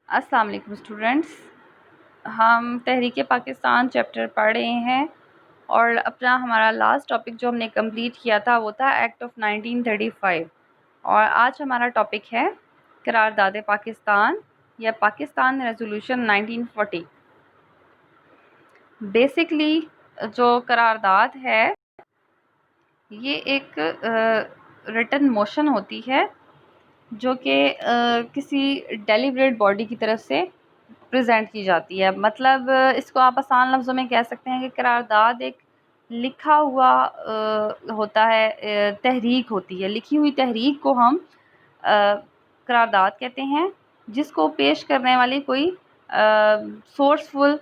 السلام علیکم اسٹوڈنٹس، ہم تحریک پاکستان چیپٹر پڑھ رہے ہیں اور ہمارا لاسٹ ٹاپک جو ہم نے کمپلیٹ کیا تھا وہ تھا ایکٹ آف 1935 اور آج ہمارا ٹاپک ہے قرارداد پاکستان یا پاکستان ریزولوشن 1940۔ بیسکلی جو قرارداد ہے یہ ایک ریٹن موشن ہوتی ہے جو کہ کسی ڈیلیبریٹ باڈی کی طرف سے پریزنٹ کی جاتی ہے۔ مطلب اس کو آپ آسان لفظوں میں کہہ سکتے ہیں کہ قرارداد ایک لکھا ہوا ہوتا ہے، تحریک ہوتی ہے۔ لکھی ہوئی تحریک کو ہم قرارداد کہتے ہیں، جس کو پیش کرنے والی کوئی سورسفل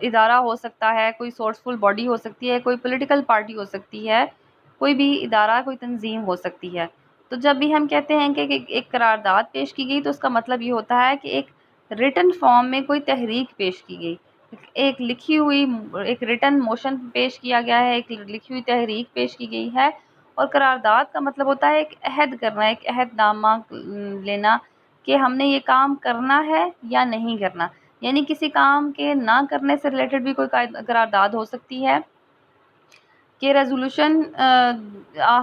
ادارہ ہو سکتا ہے، کوئی سورسفل باڈی ہو سکتی ہے، کوئی پولیٹیکل پارٹی ہو سکتی ہے، کوئی بھی ادارہ، کوئی تنظیم ہو سکتی ہے۔ تو جب بھی ہم کہتے ہیں کہ ایک قرارداد پیش کی گئی تو اس کا مطلب یہ ہوتا ہے کہ ایک ریٹن فارم میں کوئی تحریک پیش کی گئی، ایک لکھی ہوئی ایک ریٹن موشن پیش کیا گیا ہے، ایک لکھی ہوئی تحریک پیش کی گئی ہے۔ اور قرارداد کا مطلب ہوتا ہے ایک عہد کرنا، ایک عہد نامہ لینا کہ ہم نے یہ کام کرنا ہے یا نہیں کرنا۔ یعنی کسی کام کے نہ کرنے سے ریلیٹڈ بھی کوئی قرارداد ہو سکتی ہے کہ ریزولوشن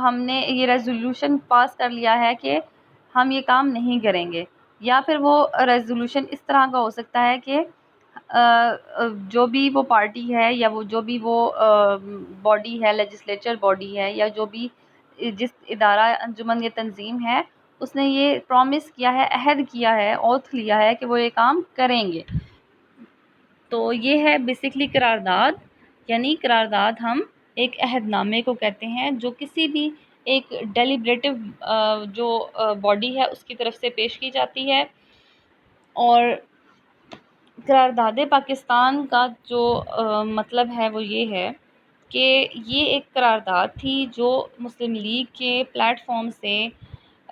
ہم نے یہ ریزولوشن پاس کر لیا ہے کہ ہم یہ کام نہیں کریں گے، یا پھر وہ ریزولوشن اس طرح کا ہو سکتا ہے کہ جو بھی وہ پارٹی ہے یا وہ جو بھی وہ باڈی ہے، لیجسلیچر باڈی ہے، یا جو بھی جس ادارہ، انجمن یا تنظیم ہے، اس نے یہ پرومس کیا ہے، عہد کیا ہے، اوتھ لیا ہے کہ وہ یہ کام کریں گے۔ تو یہ ہے بیسکلی قرارداد، یعنی قرارداد ہم ایک عہد نامے کو کہتے ہیں جو کسی بھی ایک ڈیلیبریٹو جو باڈی ہے اس کی طرف سے پیش کی جاتی ہے۔ اور قرارداد پاکستان کا جو مطلب ہے وہ یہ ہے کہ یہ ایک قرارداد تھی جو مسلم لیگ کے پلیٹ فارم سے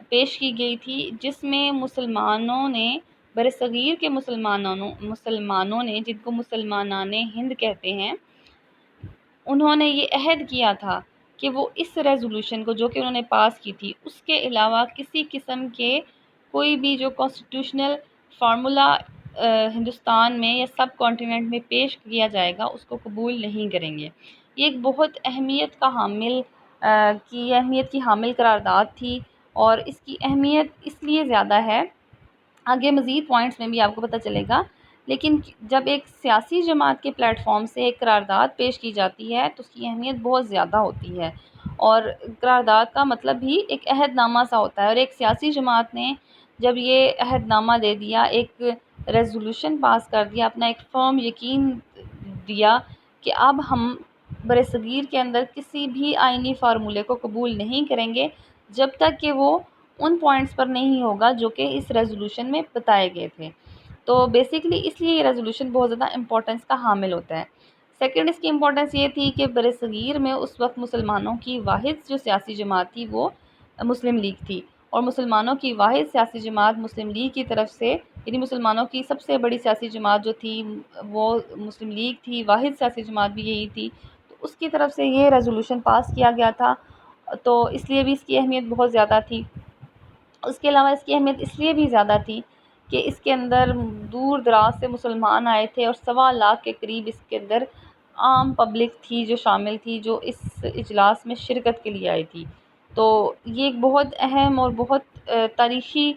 پیش کی گئی تھی، جس میں مسلمانوں نے، برصغیر کے مسلمانوں نے، جن کو مسلمانان ہند کہتے ہیں، انہوں نے یہ عہد کیا تھا کہ وہ اس ریزولوشن کو جو کہ انہوں نے پاس کی تھی، اس کے علاوہ کسی قسم کے کوئی بھی جو کانسٹیٹیوشنل فارمولا ہندوستان میں یا سب کانٹیننٹ میں پیش کیا جائے گا اس کو قبول نہیں کریں گے۔ یہ ایک بہت اہمیت کی حامل قرارداد تھی، اور اس کی اہمیت اس لیے زیادہ ہے، آگے مزید پوائنٹس میں بھی آپ کو پتہ چلے گا، لیکن جب ایک سیاسی جماعت کے پلیٹ فارم سے ایک قرارداد پیش کی جاتی ہے تو اس کی اہمیت بہت زیادہ ہوتی ہے، اور قرارداد کا مطلب بھی ایک عہد نامہ سا ہوتا ہے۔ اور ایک سیاسی جماعت نے جب یہ عہد نامہ دے دیا، ایک ریزولوشن پاس کر دیا، اپنا ایک فرم یقین دیا کہ اب ہم برصغیر کے اندر کسی بھی آئینی فارمولے کو قبول نہیں کریں گے جب تک کہ وہ ان پوائنٹس پر نہیں ہوگا جو کہ اس ریزولوشن میں بتائے گئے تھے۔ تو بیسکلی اس لیے یہ ریزولوشن بہت زیادہ امپورٹنس کا حامل ہوتا ہے۔ سیکنڈ، اس کی امپورٹنس یہ تھی کہ برصغیر میں اس وقت مسلمانوں کی واحد جو سیاسی جماعت تھی وہ مسلم لیگ تھی، اور مسلمانوں کی واحد سیاسی جماعت مسلم لیگ کی طرف سے، یعنی مسلمانوں کی سب سے بڑی سیاسی جماعت جو تھی وہ مسلم لیگ تھی، واحد سیاسی جماعت بھی یہی تھی، تو اس کی طرف سے یہ ریزولوشن پاس کیا گیا تھا، تو اس لیے بھی اس کی اہمیت بہت زیادہ تھی۔ اس کے علاوہ اس کی اہمیت اس لیے بھی زیادہ تھی کہ اس کے اندر دور دراز سے مسلمان آئے تھے، اور 1.25 کے قریب اس کے اندر عام پبلک تھی جو شامل تھی، جو اس اجلاس میں شرکت کے لیے آئی تھی۔ تو یہ ایک بہت اہم اور بہت تاریخی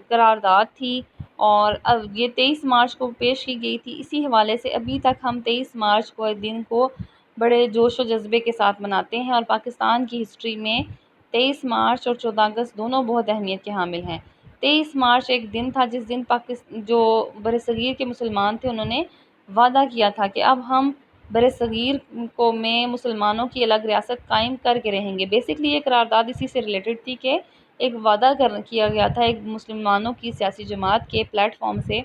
قرارداد تھی، اور اب یہ 23 مارچ کو پیش کی گئی تھی۔ اسی حوالے سے ابھی تک ہم 23 مارچ کو دن کو بڑے جوش و جذبے کے ساتھ مناتے ہیں، اور پاکستان کی ہسٹری میں 23 مارچ اور 14 اگست دونوں بہت اہمیت کے حامل ہیں۔ 23 مارچ ایک دن تھا جس دن جو برصغیر کے مسلمان تھے انہوں نے وعدہ کیا تھا کہ اب ہم برصغیر میں مسلمانوں کی الگ ریاست قائم کر کے رہیں گے۔ بیسکلی یہ قرارداد اسی سے ریلیٹڈ تھی کہ ایک وعدہ کیا گیا تھا ایک مسلمانوں کی سیاسی جماعت کے پلیٹ فارم سے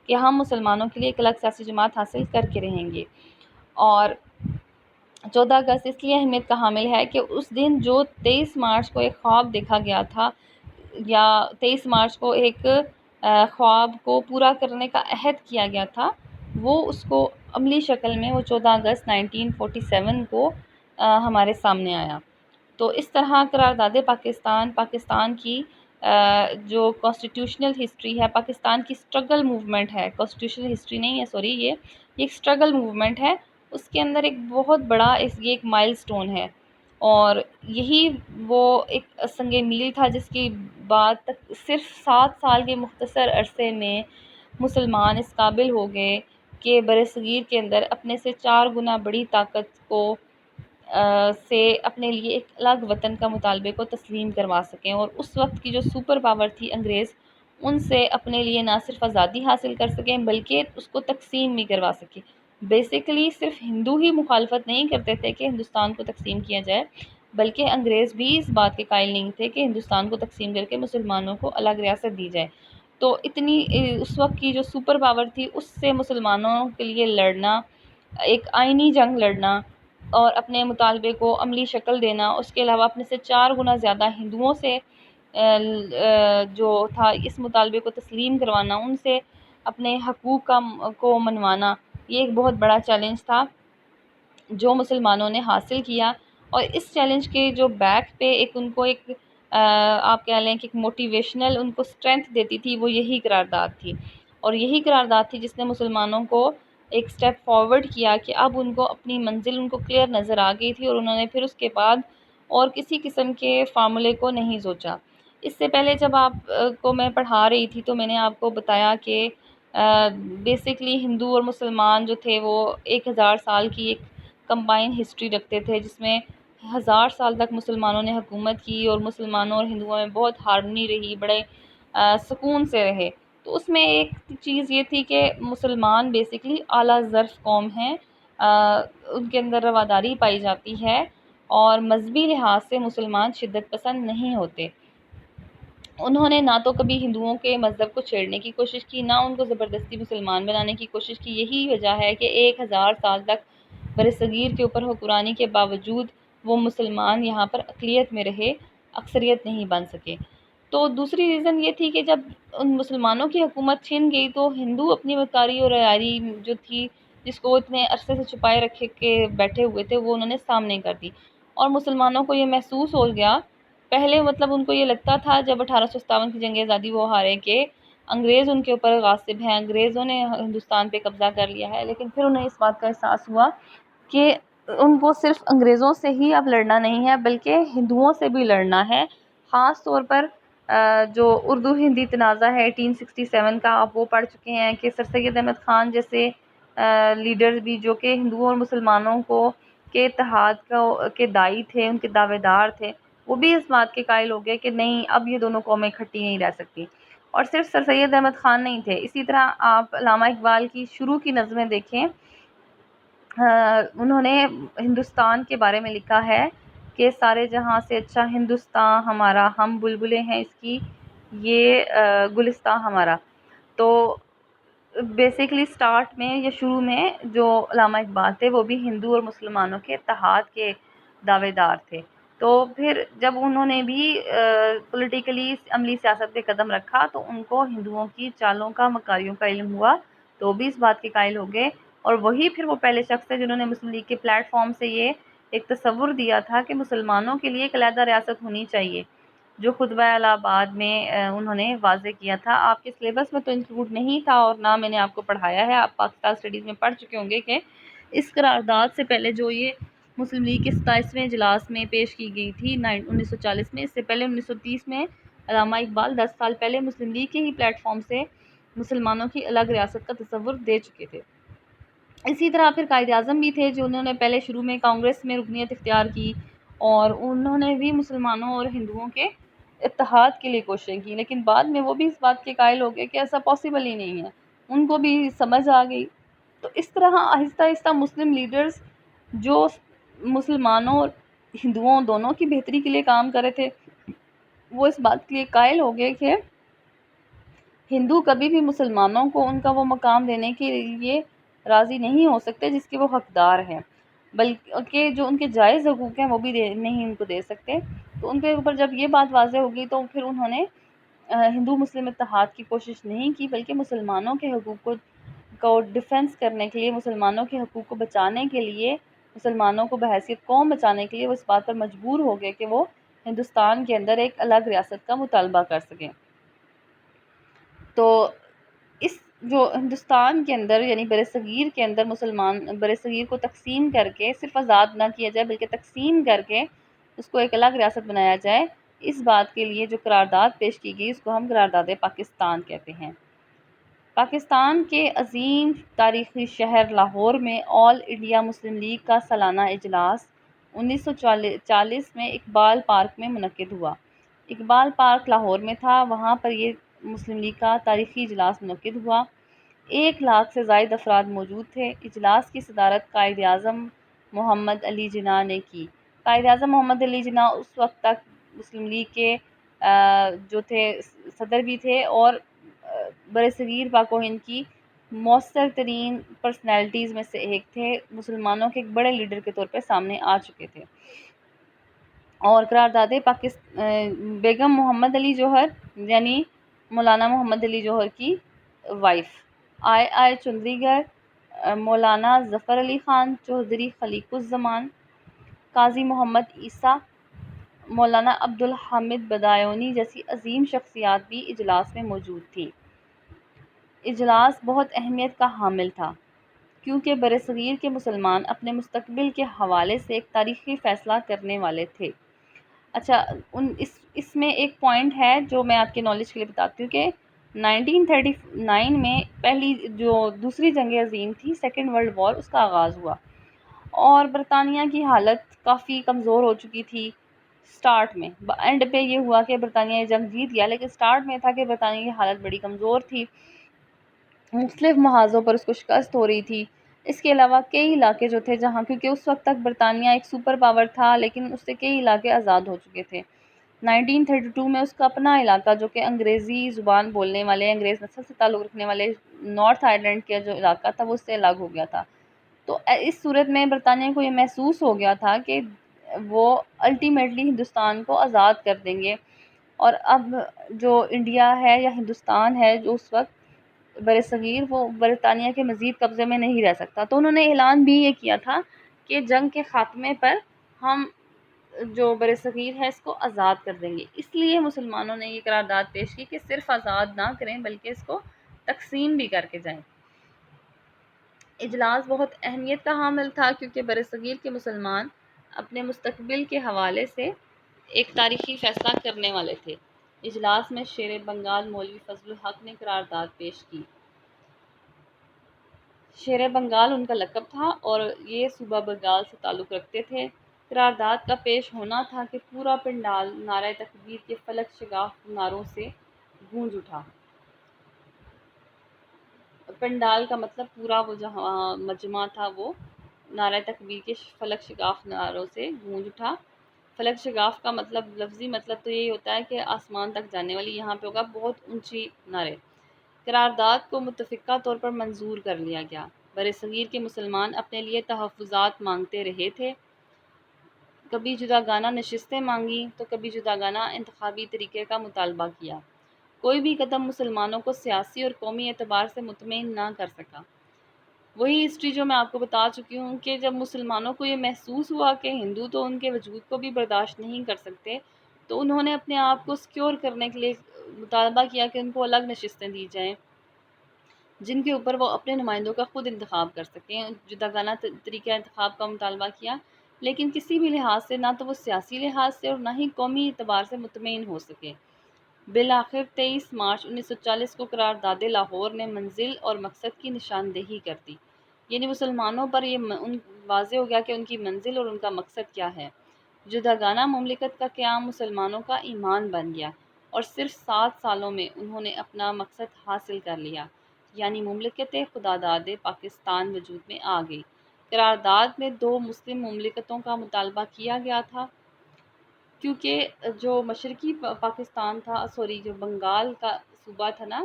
کہ ہم مسلمانوں کے لیے ایک الگ سیاسی جماعت حاصل کر کے رہیں گے۔ اور 14 اگست اس لیے اہمیت کا حامل ہے کہ اس دن جو 23 مارچ کو ایک خواب دیکھا گیا تھا، یا 23 مارچ کو ایک خواب کو پورا کرنے کا عہد کیا گیا تھا، وہ اس کو عملی شکل میں وہ 14 اگست 1947 کو ہمارے سامنے آیا۔ تو اس طرح قرارداد پاکستان کی جو کانسٹیٹیوشنل ہسٹری ہے پاکستان کی، اسٹرگل موومنٹ ہے، کانسٹیٹیوشنل ہسٹری نہیں ہے سوری، یہ ایک اسٹرگل موومنٹ ہے، اس کے اندر ایک بہت بڑا یہ ایک مائل سٹون ہے، اور یہی وہ ایک سنگ میل تھا جس کی بعد تک صرف 7 سال کے مختصر عرصے میں مسلمان اس قابل ہو گئے کہ برصغیر کے اندر اپنے سے 4 گنا بڑی طاقت کو سے اپنے لیے ایک الگ وطن کا مطالبے کو تسلیم کروا سکیں، اور اس وقت کی جو سپر پاور تھی انگریز، ان سے اپنے لیے نہ صرف آزادی حاصل کر سکیں بلکہ اس کو تقسیم بھی کروا سکیں۔ بیسیکلی صرف ہندو ہی مخالفت نہیں کرتے تھے کہ ہندوستان کو تقسیم کیا جائے، بلکہ انگریز بھی اس بات کے قائل نہیں تھے کہ ہندوستان کو تقسیم کر کے مسلمانوں کو الگ ریاست دی جائے۔ تو اتنی اس وقت کی جو سپر پاور تھی اس سے مسلمانوں کے لیے لڑنا، ایک آئینی جنگ لڑنا اور اپنے مطالبے کو عملی شکل دینا، اس کے علاوہ اپنے سے 4 گنا زیادہ ہندوؤں سے جو تھا اس مطالبے کو تسلیم کروانا، ان سے اپنے حقوق کو منوانا، یہ ایک بہت بڑا چیلنج تھا جو مسلمانوں نے حاصل کیا۔ اور اس چیلنج کے جو بیک پہ ایک ان کو ایک آپ کہہ لیں کہ ایک موٹیویشنل ان کو اسٹرینتھ دیتی تھی، وہ یہی قرارداد تھی، اور یہی قرارداد تھی جس نے مسلمانوں کو ایک سٹیپ فارورڈ کیا کہ اب ان کو اپنی منزل ان کو کلیئر نظر آ گئی تھی، اور انہوں نے پھر اس کے بعد اور کسی قسم کے فارمولے کو نہیں سوچا۔ اس سے پہلے جب آپ کو میں پڑھا رہی تھی تو میں نے آپ کو بتایا کہ بیسکلی ہندو اور مسلمان جو تھے وہ 1000 سال کی ایک کمبائن ہسٹری رکھتے تھے، جس میں 1000 سال تک مسلمانوں نے حکومت کی اور مسلمانوں اور ہندوؤں میں بہت ہارمنی رہی، بڑے سکون سے رہے۔ تو اس میں ایک چیز یہ تھی کہ مسلمان بیسکلی اعلیٰ ظرف قوم ہیں، ان کے اندر رواداری پائی جاتی ہے، اور مذہبی لحاظ سے مسلمان شدت پسند نہیں ہوتے۔ انہوں نے نہ تو کبھی ہندوؤں کے مذہب کو چھیڑنے کی کوشش کی، نہ ان کو زبردستی مسلمان بنانے کی کوشش کی۔ یہی وجہ ہے کہ 1000 سال تک برصغیر کے اوپر حکمرانی کے باوجود وہ مسلمان یہاں پر اقلیت میں رہے، اکثریت نہیں بن سکے۔ تو دوسری ریزن یہ تھی کہ جب ان مسلمانوں کی حکومت چھن گئی تو ہندو اپنی مکاری اور عیاری جو تھی، جس کو وہ اتنے عرصے سے چھپائے رکھے کے بیٹھے ہوئے تھے، وہ انہوں نے سامنے کر دی، اور مسلمانوں کو یہ محسوس ہو گیا۔ پہلے مطلب ان کو یہ لگتا تھا جب 1857 کی جنگ آزادی وہ ہارے کہ انگریز ان کے اوپر غاصب ہیں، انگریزوں نے ہندوستان پہ قبضہ کر لیا ہے، لیکن پھر انہیں اس بات کا احساس ہوا کہ ان کو صرف انگریزوں سے ہی اب لڑنا نہیں ہے بلکہ ہندوؤں سے بھی لڑنا ہے۔ خاص طور پر جو اردو ہندی تنازع ہے 1867 کا، آپ وہ پڑھ چکے ہیں کہ سر سید احمد خان جیسے لیڈر بھی جو کہ ہندوؤں اور مسلمانوں کو کے اتحاد کے داعی تھے، ان کے دعوے دار تھے، وہ بھی اس بات کے قائل ہو گئے کہ نہیں، اب یہ دونوں قومیں اکٹھی نہیں رہ سکتی۔ اور صرف سر سید احمد خان نہیں تھے، اسی طرح آپ علامہ اقبال کی شروع کی نظمیں دیکھیں، انہوں نے ہندوستان کے بارے میں لکھا ہے کہ سارے جہاں سے اچھا ہندوستان ہمارا، ہم بلبلیں ہیں اس کی یہ گلستان ہمارا۔ تو بیسیکلی سٹارٹ میں یا شروع میں جو علامہ اقبال تھے وہ بھی ہندو اور مسلمانوں کے اتحاد کے دعوے دار تھے۔ تو پھر جب انہوں نے بھی پولیٹیکلی عملی سیاست پہ قدم رکھا تو ان کو ہندوؤں کی چالوں کا، مکاریوں کا علم ہوا، تو بھی اس بات کے قائل ہو گئے، اور وہی پھر وہ پہلے شخص ہے جنہوں نے مسلم لیگ کے پلیٹ فارم سے یہ ایک تصور دیا تھا کہ مسلمانوں کے لیے ایک علیحدہ ریاست ہونی چاہیے، جو خطبہ الہ آباد میں انہوں نے واضح کیا تھا۔ آپ کے سلیبس میں تو انکلوڈ نہیں تھا اور نہ میں نے آپ کو پڑھایا ہے، آپ پاکستان اسٹڈیز میں پڑھ چکے ہوں گے کہ اس قرارداد سے پہلے جو یہ مسلم لیگ کے 27ویں اجلاس میں پیش کی گئی تھی 1940 میں، اس سے پہلے 1930 میں علامہ اقبال 10 سال پہلے مسلم لیگ کے ہی پلیٹ فارم سے مسلمانوں کی الگ ریاست کا تصور دے چکے تھے۔ اسی طرح پھر قائد اعظم بھی تھے جو انہوں نے پہلے شروع میں کانگریس میں رکنیت اختیار کی، اور انہوں نے بھی مسلمانوں اور ہندوؤں کے اتحاد کے لیے کوششیں کی، لیکن بعد میں وہ بھی اس بات کے قائل ہو گئے کہ ایسا پاسبل ہی نہیں ہے، ان کو بھی سمجھ آ گئی۔ تو اس طرح آہستہ آہستہ مسلم لیڈرز جو مسلمانوں اور ہندوؤں دونوں کی بہتری کے لیے کام کر رہے تھے، وہ اس بات کے لیے قائل ہو گئے کہ ہندو کبھی بھی مسلمانوں کو ان کا وہ مقام دینے کے لیے راضی نہیں ہو سکتے جس کے وہ حقدار ہیں، بلکہ جو ان کے جائز حقوق ہیں وہ بھی نہیں ان کو دے سکتے۔ تو ان کے اوپر جب یہ بات واضح ہوگی تو پھر انہوں نے ہندو مسلم اتحاد کی کوشش نہیں کی، بلکہ مسلمانوں کے حقوق کو ڈیفینس کرنے کے لیے، مسلمانوں کے حقوق کو بچانے کے لیے، مسلمانوں کو بحیثیت قوم بچانے کے لیے وہ اس بات پر مجبور ہو گئے کہ وہ ہندوستان کے اندر ایک الگ ریاست کا مطالبہ کر سکیں۔ تو اس جو ہندوستان کے اندر یعنی برصغیر کے اندر برصغیر کو تقسیم کر کے صرف آزاد نہ کیا جائے بلکہ تقسیم کر کے اس کو ایک الگ ریاست بنایا جائے، اس بات کے لیے جو قرارداد پیش کی گئی اس کو ہم قرارداد پاکستان کہتے ہیں۔ پاکستان کے عظیم تاریخی شہر لاہور میں آل انڈیا مسلم لیگ کا سالانہ اجلاس 1940 میں اقبال پارک میں منعقد ہوا۔ اقبال پارک لاہور میں تھا، وہاں پر یہ مسلم لیگ کا تاریخی اجلاس منعقد ہوا۔ 1 لاکھ سے زائد افراد موجود تھے۔ اجلاس کی صدارت قائد اعظم محمد علی جناح نے کی۔ قائد اعظم محمد علی جناح اس وقت تک مسلم لیگ کے جو تھے صدر بھی تھے اور برصغیر پاک و ہند کی مؤثر ترین پرسنالٹیز میں سے ایک تھے، مسلمانوں کے ایک بڑے لیڈر کے طور پہ سامنے آ چکے تھے۔ اور قرارداد بیگم محمد علی جوہر یعنی مولانا محمد علی جوہر کی وائف، آئی چندری مولانا ظفر علی خان چودھری خلیق الزمان، قاضی محمد عیسیٰ، مولانا عبدالحامد بدایونی جیسی عظیم شخصیات بھی اجلاس میں موجود تھیں۔ اجلاس بہت اہمیت کا حامل تھا کیونکہ برصغیر کے مسلمان اپنے مستقبل کے حوالے سے ایک تاریخی فیصلہ کرنے والے تھے۔ اچھا، اس میں ایک پوائنٹ ہے جو میں آپ کے نالج کے لیے بتاتی ہوں کہ 1939 میں پہلی جو دوسری جنگ عظیم تھی، سیکنڈ ورلڈ وار، اس کا آغاز ہوا اور برطانیہ کی حالت کافی کمزور ہو چکی تھی۔ سٹارٹ میں اینڈ پہ یہ ہوا کہ برطانیہ یہ جنگ جیت گیا، لیکن سٹارٹ میں تھا کہ برطانیہ کی حالت بڑی کمزور تھی، مختلف محاذوں پر اس کو شکست ہو رہی تھی۔ اس کے علاوہ کئی علاقے جو تھے جہاں، کیونکہ اس وقت تک برطانیہ ایک سپر پاور تھا لیکن اس سے کئی علاقے آزاد ہو چکے تھے۔ 1932 میں اس کا اپنا علاقہ جو کہ انگریزی زبان بولنے والے، انگریز نسل سے تعلق رکھنے والے نارتھ آئرلینڈ کا جو علاقہ تھا وہ اس سے الگ ہو گیا تھا۔ تو اس صورت میں برطانیہ کو یہ محسوس ہو گیا تھا کہ وہ الٹیمیٹلی ہندوستان کو آزاد کر دیں گے اور اب جو انڈیا ہے یا ہندوستان ہے جو اس وقت برصغیر، وہ برطانیہ کے مزید قبضے میں نہیں رہ سکتا۔ تو انہوں نے اعلان بھی یہ کیا تھا کہ جنگ کے خاتمے پر ہم جو برصغیر ہے اس کو آزاد کر دیں گے۔ اس لیے مسلمانوں نے یہ قرارداد پیش کی کہ صرف آزاد نہ کریں بلکہ اس کو تقسیم بھی کر کے جائیں۔ اجلاس بہت اہمیت کا حامل تھا کیونکہ برصغیر کے مسلمان اپنے مستقبل کے حوالے سے ایک تاریخی فیصلہ کرنے والے تھے۔ اجلاس میں شیر بنگال مولوی فضل الحق نے قرارداد پیش کی۔ شیر بنگال ان کا لقب تھا اور یہ صوبہ بنگال سے تعلق رکھتے تھے۔ قرارداد کا پیش ہونا تھا کہ پورا پنڈال نعرہ تکبیر کے فلک شگاف نعروں سے گونج اٹھا۔ پنڈال کا مطلب پورا وہ جہاں مجمع تھا وہ نعرہ تکبیر کے فلک شگاف نعروں سے گونج اٹھا۔ فلک شگاف کا مطلب، لفظی مطلب تو یہی ہوتا ہے کہ آسمان تک جانے والی، یہاں پہ ہوگا بہت اونچی نعرے۔ قرارداد کو متفقہ طور پر منظور کر لیا گیا۔ برصغیر کے مسلمان اپنے لیے تحفظات مانگتے رہے تھے، کبھی جداگانہ نشستیں مانگی تو کبھی جداگانہ انتخابی طریقے کا مطالبہ کیا۔ کوئی بھی قدم مسلمانوں کو سیاسی اور قومی اعتبار سے مطمئن نہ کر سکا۔ وہی ہسٹری جو میں آپ کو بتا چکی ہوں کہ جب مسلمانوں کو یہ محسوس ہوا کہ ہندو تو ان کے وجود کو بھی برداشت نہیں کر سکتے، تو انہوں نے اپنے آپ کو سیکیور کرنے کے لیے مطالبہ کیا کہ ان کو الگ نشستیں دی جائیں جن کے اوپر وہ اپنے نمائندوں کا خود انتخاب کر سکیں۔ جداگانہ طریقہ انتخاب کا مطالبہ کیا، لیکن کسی بھی لحاظ سے نہ تو وہ سیاسی لحاظ سے اور نہ ہی قومی اعتبار سے مطمئن ہو سکے۔ بالآخر 23 مارچ 1940 کو قرارداد لاہور نے منزل اور مقصد کی نشاندہی کر دی، یعنی مسلمانوں پر یہ واضح ہو گیا کہ ان کی منزل اور ان کا مقصد کیا ہے۔ جداگانہ مملکت کا قیام مسلمانوں کا ایمان بن گیا اور صرف 7 سالوں میں انہوں نے اپنا مقصد حاصل کر لیا، یعنی مملکت خداداد پاکستان وجود میں آ گئی۔ قرارداد میں 2 مسلم مملکتوں کا مطالبہ کیا گیا تھا کیونکہ جو مشرقی پاکستان تھا، جو بنگال کا صوبہ تھا نا،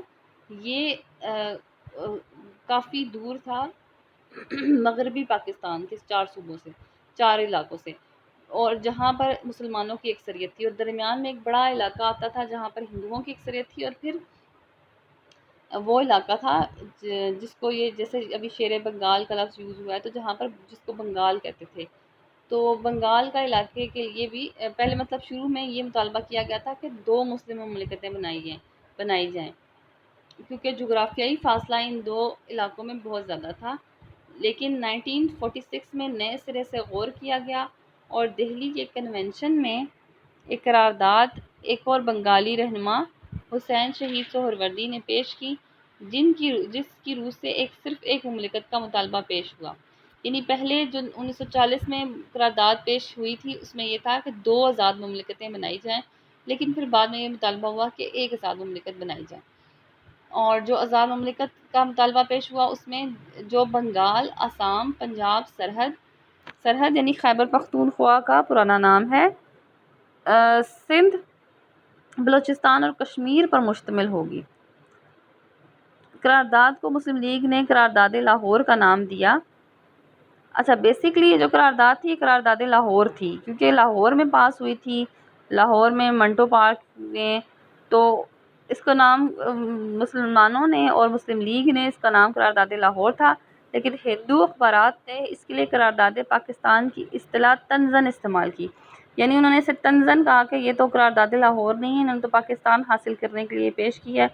یہ کافی دور تھا مغربی پاکستان کے 4 صوبوں سے، 4 علاقوں سے، اور جہاں پر مسلمانوں کی اکثریت تھی، اور درمیان میں ایک بڑا علاقہ آتا تھا جہاں پر ہندوؤں کی اکثریت تھی، اور پھر وہ علاقہ تھا جس کو یہ جیسے ابھی شیر بنگال کا لفظ یوز ہوا ہے تو جہاں پر جس کو بنگال کہتے تھے، تو بنگال کا علاقے کے لیے بھی پہلے مطلب شروع میں یہ مطالبہ کیا گیا تھا کہ 2 مسلم مملکتیں بنائی جائیں، کیونکہ جغرافیائی فاصلہ ان 2 علاقوں میں بہت زیادہ تھا۔ لیکن 1946 میں نئے سرے سے غور کیا گیا اور دہلی کے کنونشن میں ایک قرارداد ایک اور بنگالی رہنما حسین شہید سہروردی نے پیش کی، جس کی روح سے صرف ایک مملکت کا مطالبہ پیش ہوا۔ یعنی پہلے جو 1940 میں قرارداد پیش ہوئی تھی اس میں یہ تھا کہ 2 آزاد مملکتیں بنائی جائیں، لیکن پھر بعد میں یہ مطالبہ ہوا کہ ایک آزاد مملکت بنائی جائے۔ اور جو آزاد مملکت کا مطالبہ پیش ہوا اس میں جو بنگال، آسام، پنجاب سرحد یعنی خیبر پختونخوا کا پرانا نام ہے، سندھ، بلوچستان اور کشمیر پر مشتمل ہوگی۔ قرارداد کو مسلم لیگ نے قرارداد لاہور کا نام دیا۔ اچھا، بیسیکلی یہ جو قرارداد تھی، قرارداد لاہور تھی، کیونکہ لاہور میں پاس ہوئی تھی، لاہور میں منٹو پارک نے، تو اس کا نام مسلمانوں نے اور مسلم لیگ نے اس کا نام قرارداد لاہور تھا، لیکن ہندو اخبارات نے اس کے لیے قرارداد پاکستان کی اصطلاح طنزاً استعمال کی۔ یعنی انہوں نے اسے طنزاً کہا کہ یہ تو قرارداد لاہور نہیں ہے، انہوں نے تو پاکستان حاصل کرنے کے لیے پیش کی ہے،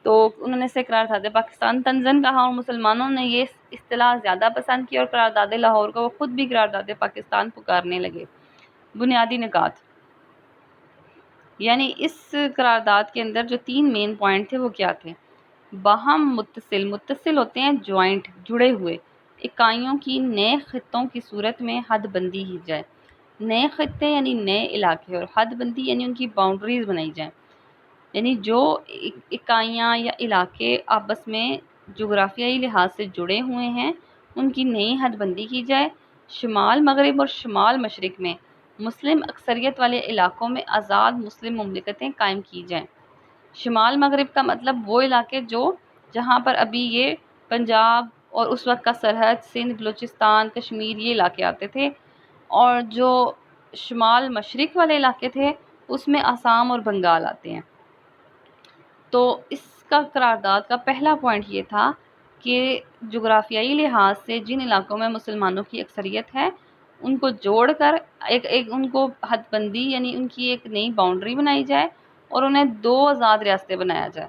تو انہوں نے اسے قرارداد پاکستان طنزاً کہا، اور مسلمانوں نے یہ اصطلاح زیادہ پسند کی اور قرارداد لاہور کو وہ خود بھی قرارداد پاکستان پکارنے لگے۔ بنیادی نکات، یعنی اس قرارداد کے اندر جو 3 مین پوائنٹ تھے وہ کیا تھے؟ باہم متصل ہوتے ہیں جوائنٹ، جڑے ہوئے اکائیوں کی نئے خطوں کی صورت میں حد بندی کی جائے۔ نئے خطے یعنی نئے علاقے، اور حد بندی یعنی ان کی باؤنڈریز بنائی جائیں، یعنی جو اکائیاں یا علاقے آپس میں جغرافیائی لحاظ سے جڑے ہوئے ہیں ان کی نئی حد بندی کی جائے۔ شمال مغرب اور شمال مشرق میں مسلم اکثریت والے علاقوں میں آزاد مسلم مملکتیں قائم کی جائیں۔ شمال مغرب کا مطلب وہ علاقے جہاں پر ابھی یہ پنجاب اور اس وقت کا سرحد سندھ، بلوچستان، کشمیر یہ علاقے آتے تھے، اور جو شمال مشرق والے علاقے تھے اس میں آسام اور بنگال آتے ہیں۔ تو اس کا قرارداد کا پہلا پوائنٹ یہ تھا کہ جغرافیائی لحاظ سے جن علاقوں میں مسلمانوں کی اکثریت ہے ان کو جوڑ کر ان کو حد بندی یعنی ان کی ایک نئی باؤنڈری بنائی جائے اور انہیں 2 آزاد ریاستیں بنایا جائے۔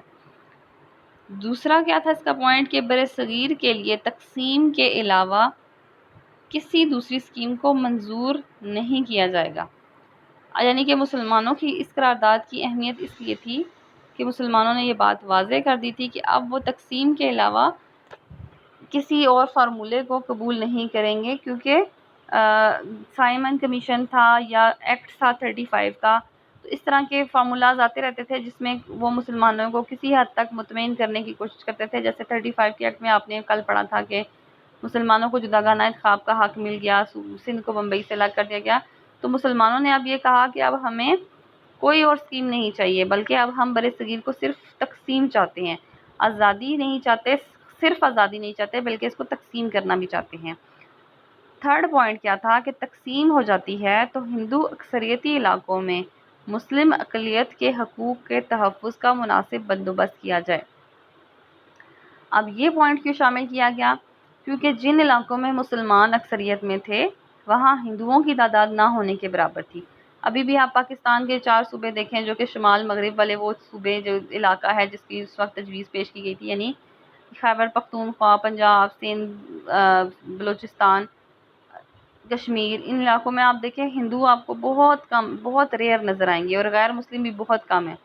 دوسرا کیا تھا اس کا پوائنٹ کہ برصغیر کے لیے تقسیم کے علاوہ کسی دوسری اسکیم کو منظور نہیں کیا جائے گا۔ یعنی کہ مسلمانوں کی اس قرارداد کی اہمیت اس لیے تھی کہ مسلمانوں نے یہ بات واضح کر دی تھی کہ اب وہ تقسیم کے علاوہ کسی اور فارمولے کو قبول نہیں کریں گے، کیونکہ سائمن کمیشن تھا یا ایکٹ تھا 35 کا، تو اس طرح کے فارمولاز آتے رہتے تھے جس میں وہ مسلمانوں کو کسی حد تک مطمئن کرنے کی کوشش کرتے تھے۔ جیسے 35 کے ایکٹ میں آپ نے کل پڑھا تھا کہ مسلمانوں کو جداگانہ انتخاب کا حق مل گیا، سندھ کو بمبئی سے الگ کر دیا گیا، تو مسلمانوں نے اب یہ کہا کہ اب ہمیں کوئی اور اسکیم نہیں چاہیے، بلکہ اب ہم برصغیر کو صرف تقسیم چاہتے ہیں، آزادی نہیں چاہتے، صرف آزادی نہیں چاہتے بلکہ اس کو تقسیم کرنا بھی چاہتے ہیں۔ تھرڈ پوائنٹ کیا تھا کہ تقسیم ہو جاتی ہے تو ہندو اکثریتی علاقوں میں مسلم اقلیت کے حقوق کے تحفظ کا مناسب بندوبست کیا جائے۔ اب یہ پوائنٹ کیوں شامل کیا گیا؟ کیونکہ جن علاقوں میں مسلمان اکثریت میں تھے وہاں ہندوؤں کی تعداد نہ ہونے کے برابر تھی۔ ابھی بھی آپ پاکستان کے 4 صوبے دیکھیں جو کہ شمال مغرب والے وہ صوبے جو علاقہ ہے جس کی اس وقت تجویز پیش کی گئی تھی، یعنی خیبر پختونخوا، پنجاب، سندھ، بلوچستان، کشمیر، ان علاقوں میں آپ دیکھیں ہندو آپ کو بہت کم، بہت ریئر نظر آئیں گے، اور غیر مسلم بھی بہت کم ہیں۔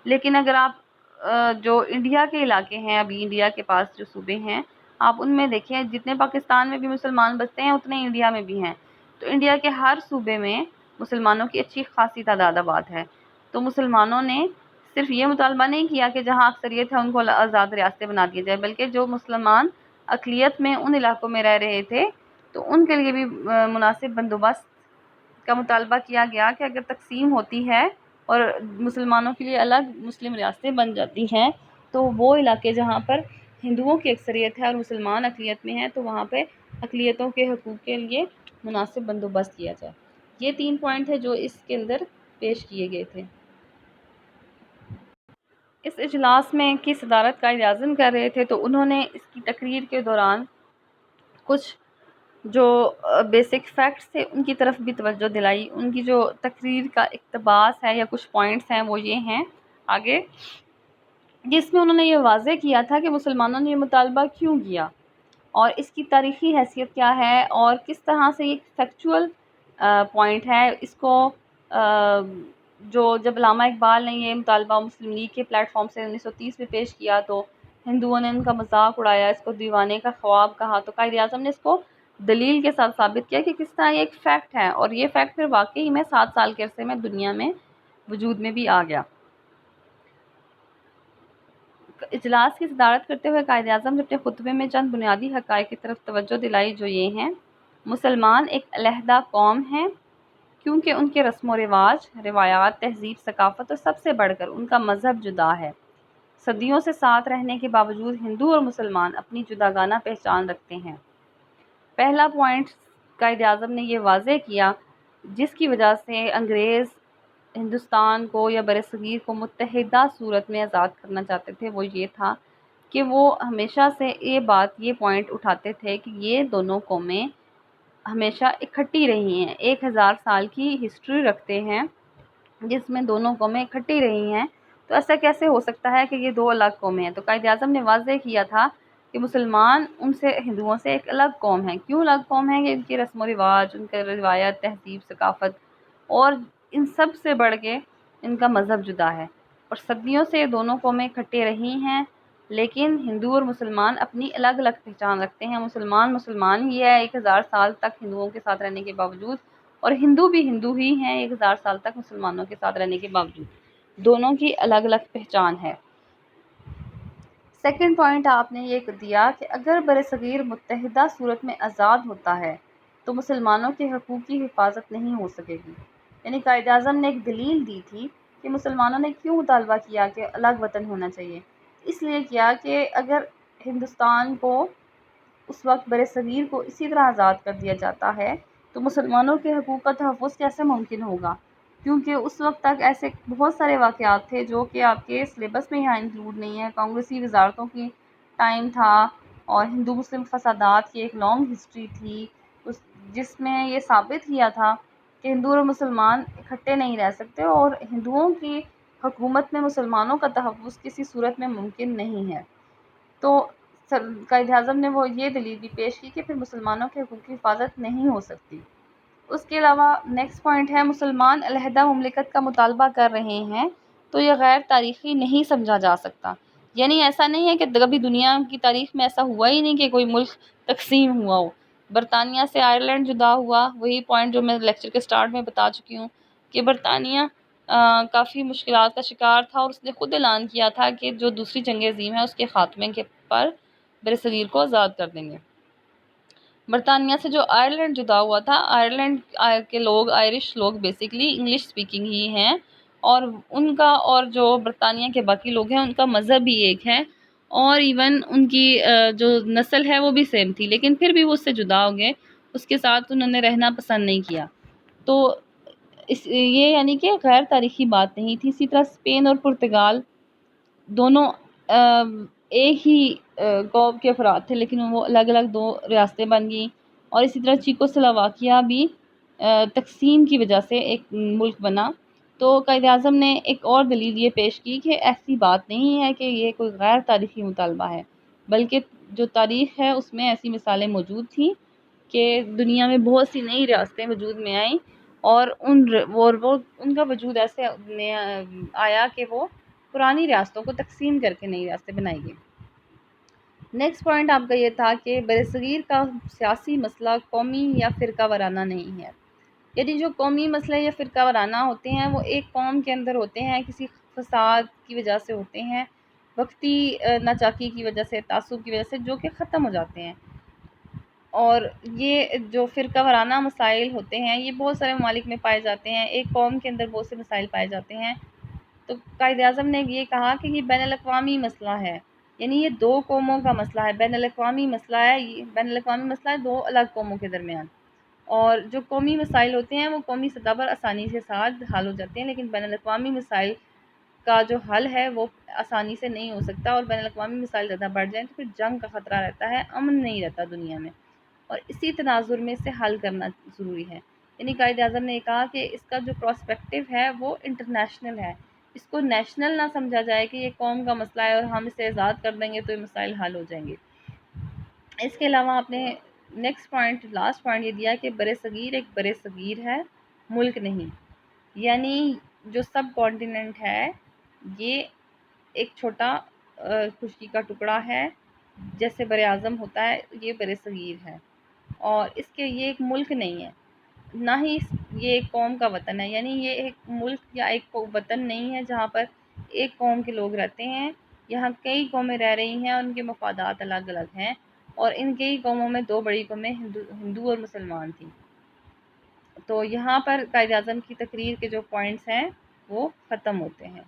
لیکن اگر آپ جو انڈیا کے علاقے ہیں، ابھی انڈیا کے پاس جو صوبے ہیں آپ ان میں دیکھیں، جتنے پاکستان میں بھی مسلمان بستے ہیں اتنے انڈیا میں بھی ہیں، تو انڈیا کے ہر صوبے میں مسلمانوں کی اچھی خاصی تعداد آباد ہے۔ تو مسلمانوں نے صرف یہ مطالبہ نہیں کیا کہ جہاں اکثریت ہے ان کو آزاد ریاستیں بنا دی جائے، بلکہ جو مسلمان اقلیت میں ان علاقوں میں رہ رہے تھے تو ان کے لیے بھی مناسب بندوبست کا مطالبہ کیا گیا کہ اگر تقسیم ہوتی ہے اور مسلمانوں کے لیے الگ مسلم ریاستیں بن جاتی ہیں تو وہ علاقے جہاں پر ہندوؤں کی اکثریت ہے اور مسلمان اقلیت میں ہیں تو وہاں پہ اقلیتوں کے حقوق کے لیے مناسب بندوبست کیا جائے۔ یہ 3 پوائنٹ ہے جو اس کے اندر پیش کیے گئے تھے۔ اس اجلاس میں کی صدارت قائد اعظم کر رہے تھے، تو انہوں نے اس کی تقریر کے دوران کچھ جو بیسک فیکٹس تھے ان کی طرف بھی توجہ دلائی. ان کی جو تقریر کا اقتباس ہے یا کچھ پوائنٹس ہیں وہ یہ ہیں آگے، جس میں انہوں نے یہ واضح کیا تھا کہ مسلمانوں نے یہ مطالبہ کیوں کیا اور اس کی تاریخی حیثیت کیا ہے اور کس طرح سے یہ فیکچول پوائنٹ ہے. اس کو جو جب علامہ اقبال نے یہ مطالبہ مسلم لیگ کے پلیٹ فارم سے 1930 میں پیش کیا تو ہندوؤں نے ان کا مذاق اڑایا، اس کو دیوانے کا خواب کہا. تو قائد اعظم نے اس کو دلیل کے ساتھ ثابت کیا کہ کس طرح یہ ایک فیکٹ ہے، اور یہ فیکٹ پھر واقعی میں 7 سال کے عرصے میں دنیا میں وجود میں بھی آ گیا. اجلاس کی صدارت کرتے ہوئے قائد اعظم نے اپنے خطبے میں چند بنیادی حقائق کی طرف توجہ دلائی، جو یہ ہیں: مسلمان ایک علیحدہ قوم ہیں کیونکہ ان کے رسم و رواج، روایات، تہذیب، ثقافت اور سب سے بڑھ کر ان کا مذہب جدا ہے. صدیوں سے ساتھ رہنے کے باوجود ہندو اور مسلمان اپنی جداگانہ پہچان رکھتے ہیں. پہلا پوائنٹ قائد اعظم نے یہ واضح کیا جس کی وجہ سے انگریز ہندوستان کو یا برصغیر کو متحدہ صورت میں آزاد کرنا چاہتے تھے، وہ یہ تھا کہ وہ ہمیشہ سے یہ پوائنٹ اٹھاتے تھے کہ یہ دونوں قومیں ہمیشہ اکٹھی رہی ہیں، 1000 سال کی ہسٹری رکھتے ہیں جس میں دونوں قومیں اکٹھی رہی ہیں. تو ایسا کیسے ہو سکتا ہے کہ یہ دو الگ قومیں ہیں؟ تو قائد اعظم نے واضح کیا تھا کہ مسلمان ان سے ہندوؤں سے ایک الگ قوم ہے. کیوں الگ قوم ہے؟ کہ ان کے رسم و رواج، ان کا روایت، تہذیب، ثقافت اور ان سب سے بڑھ کے ان کا مذہب جدا ہے. اور صدیوں سے یہ دونوں قومیں اکٹھے رہی ہیں، لیکن ہندو اور مسلمان اپنی الگ الگ پہچان رکھتے ہیں. مسلمان ہی ہے 1000 سال تک ہندوؤں کے ساتھ رہنے کے باوجود، اور ہندو بھی ہندو ہی ہیں 1000 سال تک مسلمانوں کے ساتھ رہنے کے باوجود. دونوں کی الگ الگ پہچان ہے. سیکنڈ پوائنٹ آپ نے یہ دیا کہ اگر برصغیر متحدہ صورت میں آزاد ہوتا ہے تو مسلمانوں کے حقوق کی حفاظت نہیں ہو سکے گی. یعنی قائد اعظم نے ایک دلیل دی تھی کہ مسلمانوں نے کیوں مطالبہ کیا کہ الگ وطن ہونا چاہیے. اس لیے کیا کہ اگر ہندوستان کو اس وقت برصغیر کو اسی طرح آزاد کر دیا جاتا ہے تو مسلمانوں کے حقوق کا تحفظ کیسے ممکن ہوگا، کیونکہ اس وقت تک ایسے بہت سارے واقعات تھے جو کہ آپ کے سلیبس میں یہاں انکلوڈ نہیں ہیں. کانگریسی وزارتوں کی ٹائم تھا اور ہندو مسلم فسادات کی ایک لانگ ہسٹری تھی جس میں یہ ثابت کیا تھا کہ ہندو اور مسلمان اکٹھے نہیں رہ سکتے، اور ہندوؤں کی حکومت میں مسلمانوں کا تحفظ کسی صورت میں ممکن نہیں ہے. تو قائد اعظم نے وہ یہ دلیل بھی پیش کی کہ پھر مسلمانوں کے حقوق کی حفاظت نہیں ہو سکتی. اس کے علاوہ نیکسٹ پوائنٹ ہے مسلمان علیحدہ مملکت کا مطالبہ کر رہے ہیں تو یہ غیر تاریخی نہیں سمجھا جا سکتا. یعنی ایسا نہیں ہے کہ کبھی دنیا کی تاریخ میں ایسا ہوا ہی نہیں کہ کوئی ملک تقسیم ہوا ہو. برطانیہ سے آئرلینڈ جدا ہوا، وہی پوائنٹ جو میں لیکچر کے سٹارٹ میں بتا چکی ہوں کہ برطانیہ کافی مشکلات کا شکار تھا اور اس نے خود اعلان کیا تھا کہ جو دوسری جنگ عظیم ہے اس کے خاتمے کے پر برصغیر کو آزاد کر دیں گے. برطانیہ سے جو آئرلینڈ جدا ہوا تھا، آئرلینڈ کے لوگ، آئرش لوگ بیسیکلی انگلش سپیکنگ ہی ہیں، اور ان کا اور جو برطانیہ کے باقی لوگ ہیں ان کا مذہب بھی ایک ہے، اور ایون ان کی جو نسل ہے وہ بھی سیم تھی، لیکن پھر بھی وہ اس سے جدا ہو گئے، اس کے ساتھ انہوں نے رہنا پسند نہیں کیا. تو یہ یعنی کہ غیر تاریخی بات نہیں تھی. اسی طرح اسپین اور پرتگال دونوں ایک ہی قوم کے افراد تھے، لیکن وہ الگ الگ دو ریاستیں بن گئیں. اور اسی طرح چیکو سلوواکیہ بھی تقسیم کی وجہ سے ایک ملک بنا. تو قائد اعظم نے ایک اور دلیل یہ پیش کی کہ ایسی بات نہیں ہے کہ یہ کوئی غیر تاریخی مطالبہ ہے، بلکہ جو تاریخ ہے اس میں ایسی مثالیں موجود تھیں کہ دنیا میں بہت سی نئی ریاستیں وجود میں آئیں، اور ان کا وجود ایسے آیا کہ وہ پرانی ریاستوں کو تقسیم کر کے نئی ریاستیں بنائی گئی. نیکسٹ پوائنٹ آپ کا یہ تھا کہ برصغیر کا سیاسی مسئلہ قومی یا فرقہ وارانہ نہیں ہے. یعنی جو قومی مسئلے یا فرقہ وارانہ ہوتے ہیں وہ ایک قوم کے اندر ہوتے ہیں، کسی فساد کی وجہ سے ہوتے ہیں، وقتی ناچاکی کی وجہ سے، تعصب کی وجہ سے، جو کہ ختم ہو جاتے ہیں. اور یہ جو فرقہ وارانہ مسائل ہوتے ہیں یہ بہت سارے ممالک میں پائے جاتے ہیں، ایک قوم کے اندر بہت سے مسائل پائے جاتے ہیں. تو قائد اعظم نے یہ کہا کہ یہ بین الاقوامی مسئلہ ہے، یعنی یہ دو قوموں کا مسئلہ ہے، بین الاقوامی مسئلہ ہے. بین الاقوامی مسئلہ ہے دو الگ قوموں کے درمیان، اور جو قومی مسائل ہوتے ہیں وہ قومی سطح پر آسانی سے ساتھ حل ہو جاتے ہیں، لیکن بین الاقوامی مسائل کا جو حل ہے وہ آسانی سے نہیں ہو سکتا، اور بین الاقوامی مسائل زیادہ بڑھ جائیں تو پھر جنگ کا خطرہ رہتا ہے، امن نہیں رہتا دنیا میں. اور اسی تناظر میں اسے حل کرنا ضروری ہے۔ یعنی قائد اعظم نے کہا کہ اس کا جو پراسپیکٹو ہے وہ انٹرنیشنل ہے، اس کو نیشنل نہ سمجھا جائے کہ یہ قوم کا مسئلہ ہے اور ہم اسے آزاد کر دیں گے تو یہ مسائل حل ہو جائیں گے۔ اس کے علاوہ آپ نے نیکسٹ پوائنٹ، لاسٹ پوائنٹ یہ دیا کہ بر صغیر ایک بر صغیر ہے، ملک نہیں۔ یعنی جو سب کانٹیننٹ ہے یہ ایک چھوٹا خشکی کا ٹکڑا ہے، جیسے بر اعظم ہوتا ہے یہ بر صغیر ہے، اور اس کے یہ ایک ملک نہیں ہے، نہ ہی یہ ایک قوم کا وطن ہے۔ یعنی یہ ایک ملک یا ایک وطن نہیں ہے جہاں پر ایک قوم کے لوگ رہتے ہیں، یہاں کئی قومیں رہ رہی ہیں اور ان کے مفادات الگ الگ ہیں، اور ان کئی قوموں میں دو بڑی قومیں ہندو اور مسلمان تھیں۔ تو یہاں پر قائد اعظم کی تقریر کے جو پوائنٹس ہیں وہ ختم ہوتے ہیں۔